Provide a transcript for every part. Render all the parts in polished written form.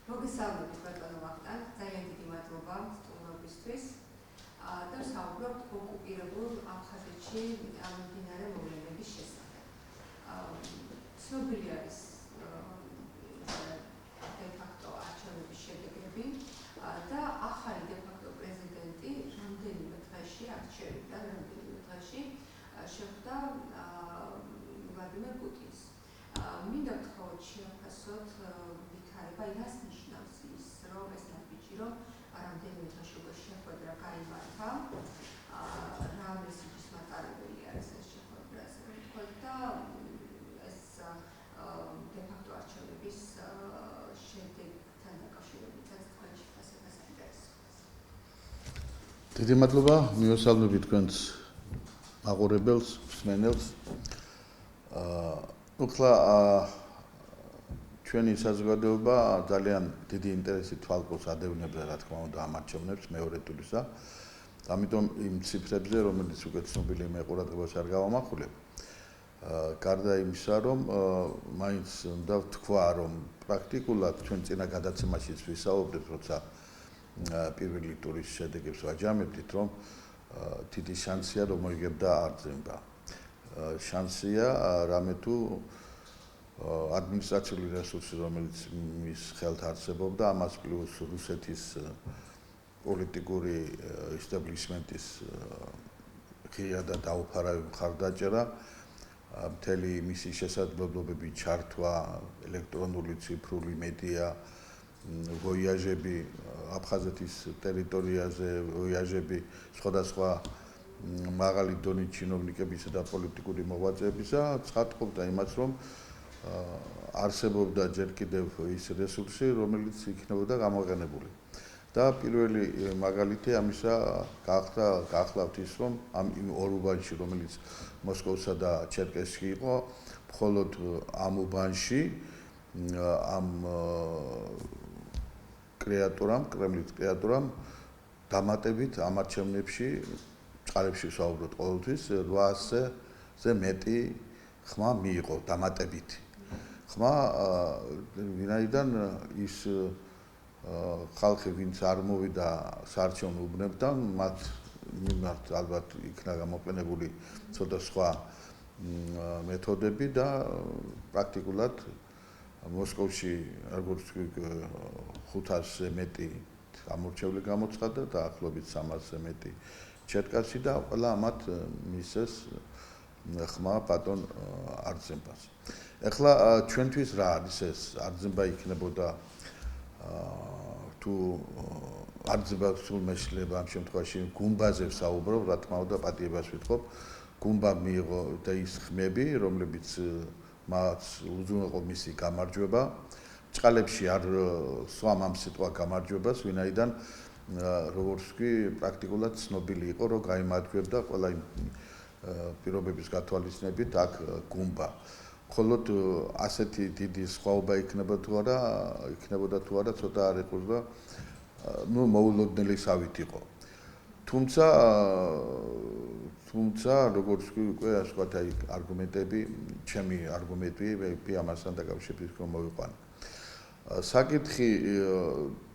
მოგესალმებით ბატონო ვახტანგ, ძალიან დიდი მადლობა სტუმრობისთვის. და საუბრობთ ოკუპირებულ აფხაზეთში მიმდინარე მოვლენების შესახებ. ცნობილი არის დე-ფაქტო არჩევნების შედეგები და ახალი დე-ფაქტო პრეზიდენტი რამდენიმე დღეში არჩევიდან რამდენიმე დღეში შეხვდა ვლადიმერ პუტინს. მინდა ვთქვათ შეაფასოთ ვითარება, რას ნიშნავს ის, რომ ეს ნაბიჯი, რომ რამდენიმე დღეში უკვე შეხვედრა გაიმართა, რა მესიჯის მატარებელი არის ეს შეხვედრა, ასე რომ ვთქვათ და ეს დე-ფაქტო არჩევნების შედეგთან დაკავშირებითაც თქვენ შეფასებას საინტერესოა. დიდი მადლობა, მივესალმებით თქვენს მაყურებელს, მსმენელს. უხლა ჩვენი საზოგადოება ძალიან დიდი ინტერესით თვალყურს ადევნებდა, რა თქმა უნდა, ამ არჩევნებს მეორე ტურისა. ამიტომ იმ ციფრებზე, რომელიც უკვე ცნობილი მე ყურადღებას არ გავამახვილებ, გარდა იმისა, რომ მაინც უნდა ვთქვა, რომ პრაქტიკულად ჩვენ წინა გადაცემაშიც ვისაუბრეთ, როცა პირველი ტურის შედეგებს ვაჯამებდით, რომ დიდი შანსია, რომ მოიგებდა არძენბა. შანსია, რამე თუ ადმინისტრაციული რესურსი, რომელიც მის ხელთ არსებობდა, ამას პლუს რუსეთის პოლიტიკური ისტაბლიშმენტის ღია და დაუფარავი მხარდაჭერა, მთელი მისი შესაძლებლობები ჩართვა, ელექტრონული ციფრული მედია, ვოიაჟები აფხაზეთის ტერიტორიაზე, ვოიაჟები სხვადასხვა მაღალი დონის ჩინოვნიკებისა და პოლიტიკური მოღვაწეებისა, ცხადყოფდა იმას, რომ არსებობდა ჯერ კიდევ ის რესურსი, რომელიც იქნებოდა გამოყენებული. და პირველი მაგალითი ამისა გახლავთ ის, რომ ამ ორ უბანში, რომელიც მოსკოვსა და ჩერკესკი იყო, მხოლოდ ამ უბანში ამ კრეატურამ, კრემლის კრეატურამ დამატებით ამ არჩევნებში წყალებში ვსაუბრობთ ყოველთვის 800-ზე მეტი ხმა მიიღო დამატებით. ხმა ვინაიდან ის ხალხი, ვინც არ მოვიდა საარჩევნო უბნებთან, მათ მიმართ ალბათ იქნა გამოყენებული ცოტა სხვა მეთოდები და პრაქტიკულად მოსკოვში როგორც 500-ზე მეტი გამორჩეული გამოცხადდა და ახლობით 300-ზე მეტი ჩერკასში და ყველა ამათ მისეს ხმა ბატონ არძენბას. ეხლა ჩვენთვის რა არის ეს არძენბა იქნებოდა თუ არძენბა სულ მეშლება ამ შემთხვევაში გუმბაზე ვსაუბრობ, რა თქმა უნდა პატიებას ვითხოვ, გუმბა მიიღო და ის ხმები, რომლებიც მას უზრუნველყო მისი გამარჯვება. წყალებში არ სვამ ამ სიტყვა გამარჯვებას, ვინაიდან როგორც ვთქვი, პრაქტიკულად ცნობილი იყო, რომ გაიმარჯვებდა ყველა იმ პირობების გათვალისწინებით აქ გუმბა. მხოლოდ ასეთი დიდი სხვაობა იქნებოდა თუ არა, ცოტა არ იყოს და მოულოდნელი სავით იყო. თუმცა როგორც ვთქვი, უკვე ასე ვთქვათ, აი არგუმენტები, ჩემი არგუმენტები ამასთან დაკავშირებით მოვიყვანე. საკითხი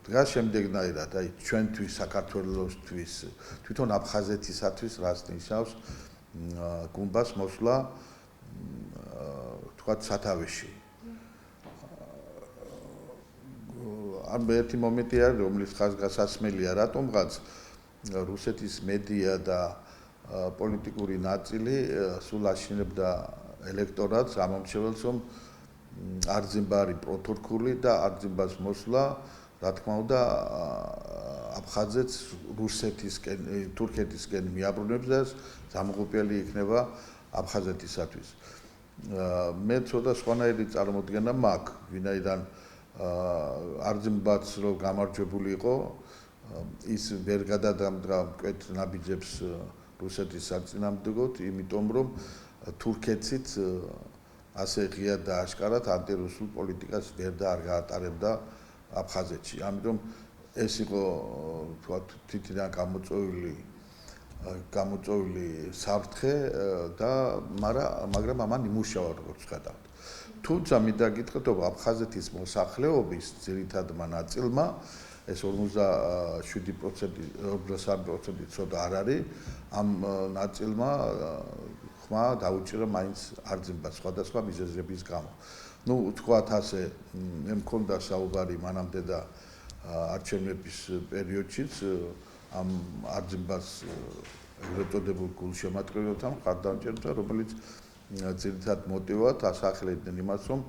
დღეს შემდეგნაირად, აი ჩვენთვის, საქართველოსთვის, თვითონ აფხაზეთისათვის რას ნიშნავს გუმბას მოსვლა თქვათ სათავეში. ამ ერთი მომენტი არის, რომლის ხაზგასასმელია, რატომღაც რუსეთის მედია და პოლიტიკური ნაწილი სულ აშენებდა ელექტორატს, ამომრჩეველს, რომ არძენბა არის პროთურქული და არძენბას მოსვლა, რა თქმა უნდა, აფხაზეთს რუსეთისკენ, თურქეთისკენ მიაბრუნებს და დამღუპელი იქნება აფხაზეთისათვის. მე ცოტა სხვანაირი წარმოდგენა მაქვს, ვინაიდან არძენბაც რო გამარჯვებული იყო, ის ვერ გადადამდგა მკვეთ ნაბიჯებს რუსეთის საწინააღმდეგოდ, იმიტომ რომ თურქეთიც ასე ღიად და აშკარად ანტირუსულ პოლიტიკას ვერ და არ გაატარებდა აფხაზეთში. ამიტომ ეს იყო თქვათ თითიდან გამოწვეული საფრთხე და მაგრამ ამან იმუშავა როგორც ხედავთ. თუმცა მინდა გითხრათ, რომ აფხაზეთის მოსახლეობის ძირითადმა ნაწილმა ეს 47% ცოტა არ არის, ამ ნაწილმა ხმა დაუჭირა მაინც არძიმბა სხვადასხვა მიზეზების გამო. Ну, თქვათ ასე, მე მქონდა საუბარი მანამდე და არჩევნების პერიოდშიც ამ არძიმბას ეგრეთოდებულ გულშემატკივრებთან მხარდამჭერებთან, რომელიც ძირითად მოტივად ასახლებდნენ იმას, რომ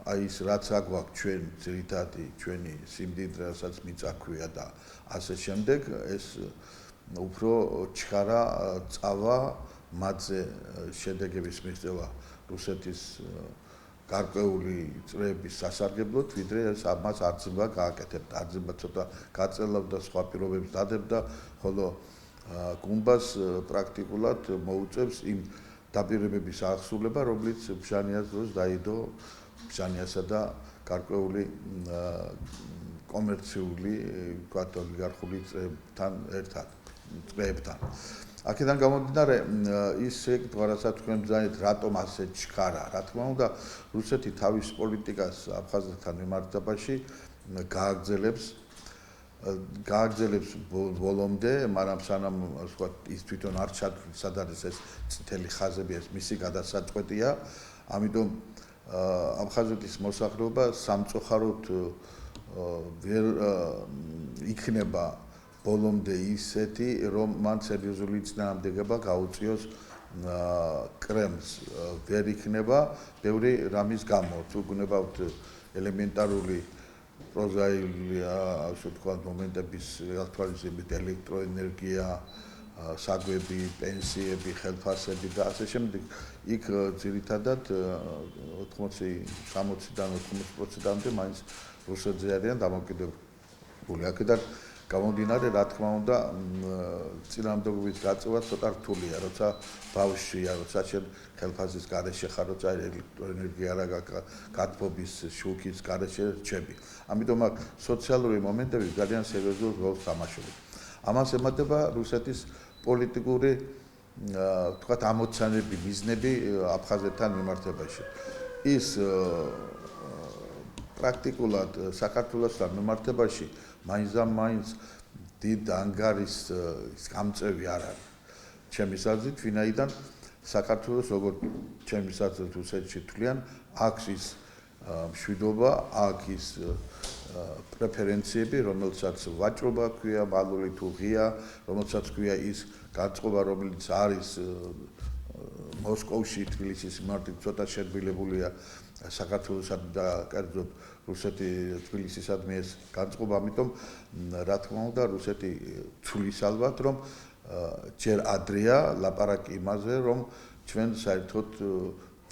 აი ის რაც აგვაქვს ჩვენ ძირითადი ჩვენი სიმდიდრე, რასაც მიწა ქვია და ასე შემდეგ, ეს უფრო ჩქარა წავა მათზე შედეგების მიღწევა რუსეთის გარკვეული წრეების სასარგებლოდ, ვიდრე ამას არძიმბა გააკეთებდა. არძიმბა ცოტა გაწელავდა, სხვა პირობებს დადებდა, ხოლო გუმბას პრაქტიკულად მოუწევს იმ დაპირებების აღსრულება, რომელიც ბჟანიას დროს დაიდო ბჟანიასა და გარკვეული კომერციული, ვთქვათ, ოლიგარქული წრეებთან. აქედან გამომდინარე, ის რასაც თქვენ ბრძანეთ, რატომ ასე ჩქარა, რა თქმა უნდა, რუსეთი თავის პოლიტიკას აფხაზეთთან მიმართებაში გააგრძელებს ბოლომდე, მაგრამ სანამ ვთქვათ, ის თვითონ არ ჩადგეს, სად არის ეს წითელი ხაზები, ეს მისი გადასაწყვეტია, ამიტომ აფხაზეთის მოსახლეობა სამწუხაროდ ვერ იქნება ბოლომდე ისეთი, რომ მან სერიოზული წინააღმდეგობა გაუწიოს კრემლს. ვერ იქნება ბევრი რამის გამო, თუ გნებავთ ელემენტარული პროზაული, ასე ვთქვათ, მომენტების აქტუალიზებით, ელექტროენერგია, საგვები, პენსიები, ხელფასები და ასე შემდეგ. იქ ძირითადად 60-დან 80%-მდე მაინც რუსეთზე არიან დამოკიდებული. აქედან გამომდინარე, რა თქმა უნდა, წინააღმდეგობის გაწევა ცოტა რთულია, როცა ბავშვია, როცა შენ ხელფასის გარეშე ხარ, როცა ელექტროენერგია არა გათბობის შუქის გარეშე რჩები. ამიტომ აქ სოციალური მომენტები ძალიან სერიოზულ როლს თამაშობენ. ამას ემატება რუსეთის პოლიტიკური, ვთქვათ, ამოცანები, მიზნები აფხაზეთთან მიმართებაში. ის პრაქტიკულად საქართველოსთან მიმართებაში მაინც დიდ ანგარის გამწევი არ არის. ჩემის აზრით, ვინაიდან საქართველოს როგორც ჩემის აზრით რუსეთში თვლიან, აქვს ის მშვიდობა, აქვს ის პრეფერენციები, რომელსაც ვაჭრობა ქვია, მალული თუ ღია, რომელსაც ქვია ის განწყობა, რომელიც არის მოსკოვში, თბილისის მიმართ ცოტა შეგბილებულია საქართველოსადმი და კერძოდ რუსეთი თბილისისადმი ეს განწყობა, ამიტომ რა თქმა უნდა, რუსეთი ცulis ალბათ, რომ ჯერ ადრეა ლაპარაკი იმაზე, რომ ჩვენ საერთოდ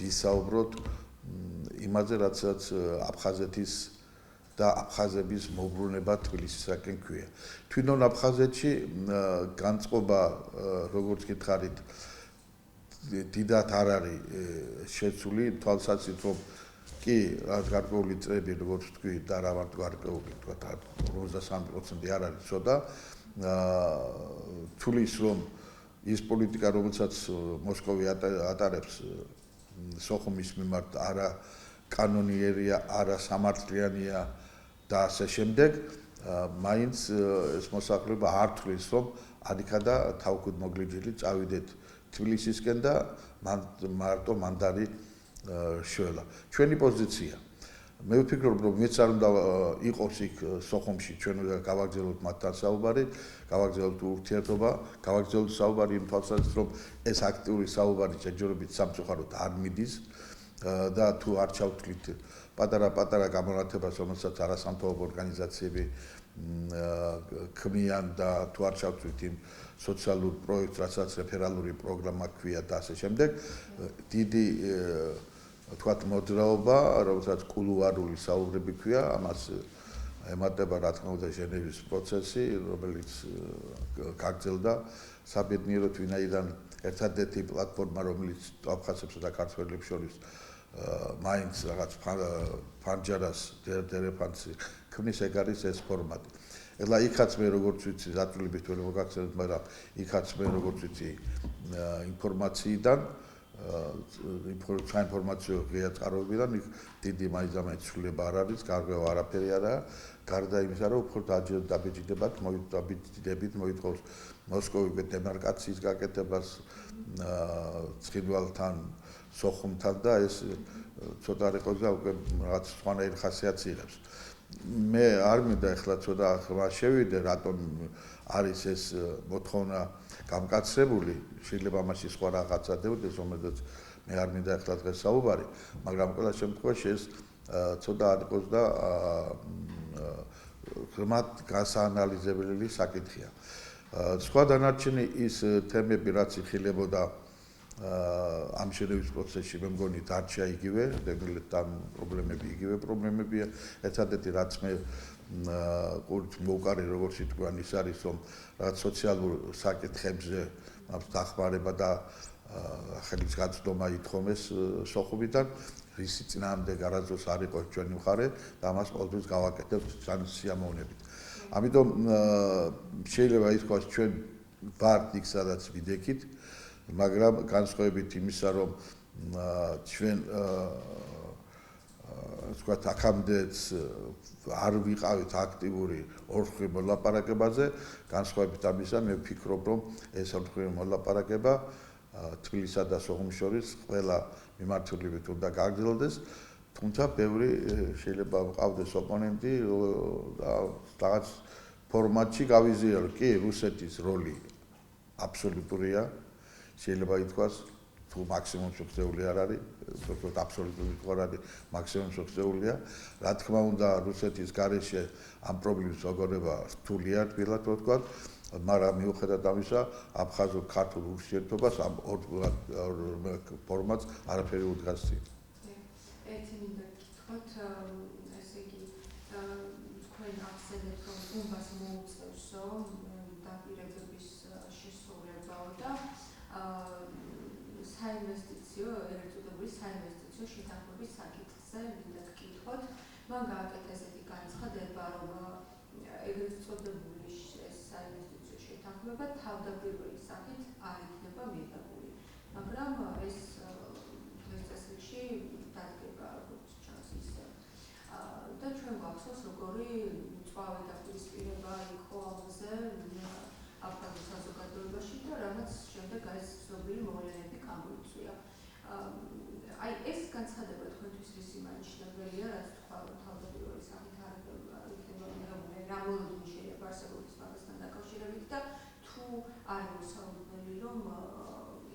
ვისაუბროთ იმაზე, რასაც აფხაზეთის და აფხაზების მოbrunება თბილისისაკენ ქვია. თვითონ აფხაზეთში განწყობა, როგორც გითხარით, დიდად არ არის შეცვლილი, თვალსაზრისით, რომ კი, გარკვეული წრეები, როგორც თქვი, და რა ვარ გარკვეული, თქვა 53% არ არის ცოტა. თulis, რომ ის პოლიტიკა, რომელსაც მოსკოვი ატარებს სოხუმის მიმართ, არა კანონიერია, არა სამართლიანია და ასე შემდეგ, მაინც ეს მოსახლეობა არ თulis, რომ ადიქა და თავქუდ მოგლიჯილი წავიდეთ თბილისისკენ და მარტო მანდარი შველა. ჩვენი პოზიცია. მე ვფიქრობ, რომ მეც არ უნდა იყოს იქ სოხუმში, ჩვენ უნდა გავაგრძელოთ მათთან საუბარი, გავაგრძელოთ ურთიერთობა, გავაგრძელოთ საუბარი იმ თვალსაზრისით, რომ ეს აქტიური საუბარი შეჯერებით სამწუხაროდ არ მიდის და თუ არ ჩავთვლით პატარა გამონათებას, რომელსაც არასამთავრობო ორგანიზაციები ქმნიან და თუ არ ჩავთვლით იმ სოციალურ პროექტს, რასაც რეფერალური პროგრამა ქვია და ასე შემდეგ, დიდი ვთქვათ მოძრაობა, რომელსაც კულუარული საუბრები ქვია, ამას ემატება რა თქმა უნდა ჟენევის პროცესი, რომელიც გაგრძელდა საბედნიეროდ, ვინაიდან ერთადერთი პლატფორმა, რომელიც აფხაზებსა და ქართველებს შორის მაინც რაღაც ფანჯარას დერეფანსი ქმნის, ეგ არის ეს ფორმატი. ეხლა იქაც მე როგორც ვიცი, დაწვრილებით ვერ მოგახსენებთ, მაგრამ იქაც მე როგორც ვიცი ინფორმაციიდან საინფორმაციო ღია წყაროებიდან დიდი მაინც ცვლილება არ არის, გარკვეულ არაფერი არაა. გარდა იმისა, რომ უფრო დაბეჭდებათ, მოითხოვს მოსკოვი დემარკაციის გაკეთებას ცხინვალთან, სოხუმთან და ეს ცოტა რიყოს და უკვე რაღაც სხვანაირი ხასიათი იღებს. მე არ მინდა ახლა ცოტა ხმა შევიდე, რატომ არის ეს მოთხოვნა გამკაცრებული, შეიძლება ამაში სხვა რაღაცა დევდეს, რომელზეც მე არ მინდა ახლა დღეს საუბარი, მაგრამ ყველა შემთხვევაში ეს ცოტა არ იყოს და ღრმად გასაანალიზებელი საკითხია. სხვა დანარჩენი ის თემები, რაც იხილებოდა ამ შენების პროცესში, მე მგონი დარჩა იგივე, რეგულირებთან პრობლემები იგივე პრობლემებია. ერთადერთი რაც მე ყურით მოვყარი, როგორც ითქვან, ის არის, რომ რაღაც სოციალურ საკითხებზე დახმარება და ხელის გაწვდომა ითხოვეს სოხუმიდან, რისი წინააღმდეგ არასდროს არ იყო ჩვენი მხარე და ამას ყოველთვის გავაკეთებთ სიამოვნებით. ამიტომ შეიძლება ითქვას, ჩვენ ვართ იქ, სადაც ვიდექით, მაგრამ განსხვავებით იმისა, რომ ჩვენ თქვათ აქამდეც არ ვიყავით აქტიური ორხრივ მოლაპარაკებაზე, განსხვავებით ამისა, მე ვფიქრობ, რომ ეს ორხრივი მოლაპარაკება თბილისსა და სოხუმს შორის ყველა მიმართულებით უნდა გაგრძელდეს, თუმცა ბევრი შეიძლება ვყავდეს ოპონენტი და რაღაც ფორმატში გავიზიარო. კი, რუსეთის როლი აბსოლუტურია, შეიძლება ითქვას, თუ მაქსიმუმს უხდეული არ არის, უბრალოდ აბსოლუტური არ არის, მაქსიმუმს უხდეულია. რა თქმა უნდა, რუსეთის გარეშე ამ პრობლემის მოგონება რთულია, თბილად ვთქვათ, მაგრამ მიუხედავად ამისა, აფხაზურ-ქართულ ურთიერთობას ამ ორ ფორმატს არაფერი უდგას წინ. ერთი მინდა გითხრათ, ესე იგი, თქვენ ახსენეთ, რომ გუმბას მოუწევსო დაპირებების შესრულებაო და საინვესტიციო, ერთადერთი საინვესტიციო შეთანხმების საკითხზე მინდა გკითხოთ. მან გააკეთა ესეთი განცხადება, რომ ეგრეთ წოდებული ეს საინვესტიციო შეთანხმება თავდაპირველი სახით არ იქნება მიღებული. მაგრამ ეს დღეს წესრიგში დადგება, როგორც ჩანს ისე. და ჩვენ გვახსოვს, როგორი მწვავე დაპირისპირება იყო ამაზე აფხაზურ საზოგადოებაში და რაღაც შემდეგ ეს ცნობილი მოვლენები გამოიწვია. აი ეს განცხადება თქვენთვის რისი მანიშნებელია, რაც თქვა, რომ თავდაპირველი სახით არ იქნება მიღებული, რა მოლოდინი შეიძლება არსებობს მაგასთან დაკავშირებით და თუ არ მოსაუბრებელი, რომ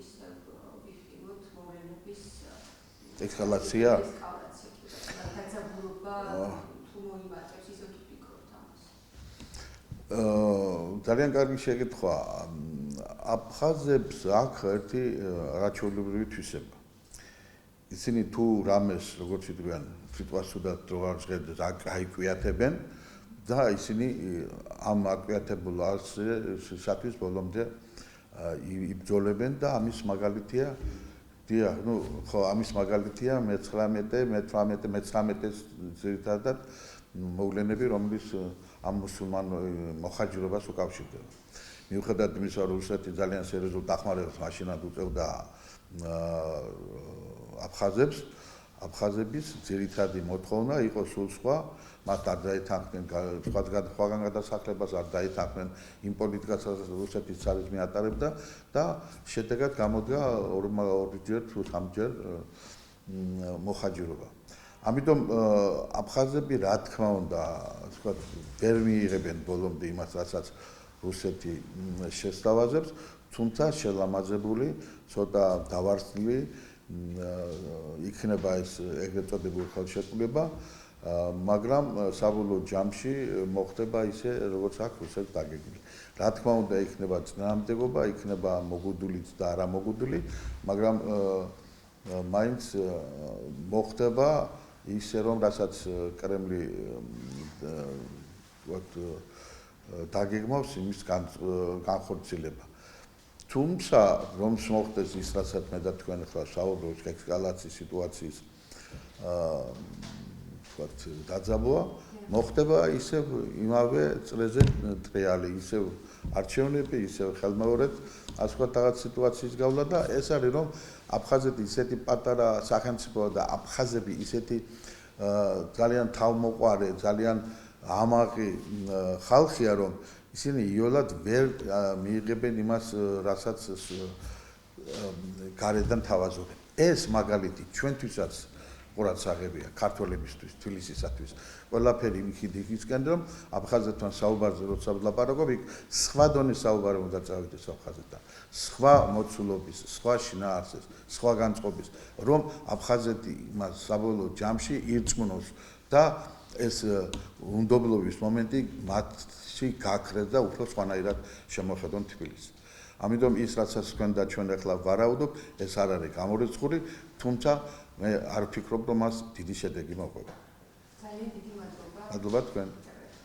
ისევ ვიხილოთ მოვლენების ესკალაცია? დაძაბულობა თუ მოიმატებს, ისე თუ ფიქრობთ ამას? ძალიან კარგი შეკითხვა. აფხაზებს აქვს ერთი არაჩვეულებრივი თვისება. ისინი თუ რამეს, როგორც იტყვიან, სიტყვას უდად რო არ ჟღერდეს, აიკვიათებენ და ისინი ამ აკვიათებულ არსისათვის ბოლომდე იბრძოლებენ და ამის მაგალითია ამის მაგალითია მე-19 ძირითადად მოვლენები, რომლის ამ მუსულმან მოხაჯვრებას უკავშირდება. მიუხედავად იმისა, რომ რუსეთი ძალიან სერიოზულ დახმარებას მაშინად უწევდა აფხაზების ძირითადი მოთხოვნა იყო სულ სხვა, მათ არ დაეთანხმნენ სხვაგან გადასახლებას, არ დაეთანხმნენ იმ პოლიტიკასაც რუსეთის ცარიზმი ატარებდა და შედეგად გამოდგა ორჯერ თუ სამჯერ მოხაჯვრობა. ამიტომ აფხაზები რა თქმა უნდა, თქვა, ვერ მიიღებენ ბოლომდე იმას, რასაც რუსეთი შესთავაზებს, თუმცა შელამაზებული, ცოტა დავარსლი იქნება ეს ეგრეთ წოდებული ხელშეკრულება, მაგრამ საბოლოო ჯამში მოხდება ისე, როგორც აქ რუსეთს დაგეგმილი. რა თქმა უნდა, იქნება წინააღმდეგობა, იქნება მოგუდულიც და არამოგუდული, მაგრამ მაინც მოხდება ისე, რომ რასაც კრემლი დაგეგმავს იმის განხორციელება. თუმცა რომ მოხდეს ის, რასაც მე და თქვენ ახლა საუბრობთ, ესკალაციის სიტუაციის დაძაბვა, მოხდება ისევ იმავე წრეზე ტრიალი, ისევ არჩევნები, ისევ ხელმეორედ, ასე ვთქვათ, რაღაც სიტუაციის გავლა და ეს არის რომ აფხაზეთი ისეთი პატარა სახელმწიფოა და აფხაზები ისეთი ძალიან თავმოყვარე, ძალიან ამაყი ხალხია, რომ ისინი იოლად ვერ მიიღებენ იმას, რასაც გარედან თავაზობენ. ეს მაგალითი ჩვენთვისაც ყურადსაღებია ქართველებისთვის, თბილისისათვის. ყველაფერი იქიდან რომ აფხაზეთთან საუბარზე როცა ვლაპარაკობ, იქ სხვა დონის საუბარი უნდა წავიდეს აფხაზეთთან. სხვა მოცულობის, სხვა შინაარსის, სხვა განწყობის, რომ აფხაზეთი მას საბოლოო ჯამში ირწმუნოს და ეს უნდობლობის მომენტი მათში გაქრეს და უფრო სხვანაირად შემოხედონ თბილისს. ამიტომ ის რასაც თქვენ და ჩვენ ახლა ვარაუდობ, ეს არ არის გამორიცხული, თუმცა მე არ ვფიქრობ, რომ მას დიდი შედეგი მოყვება. ძალიან დიდი მადლობა. მადლობა თქვენ.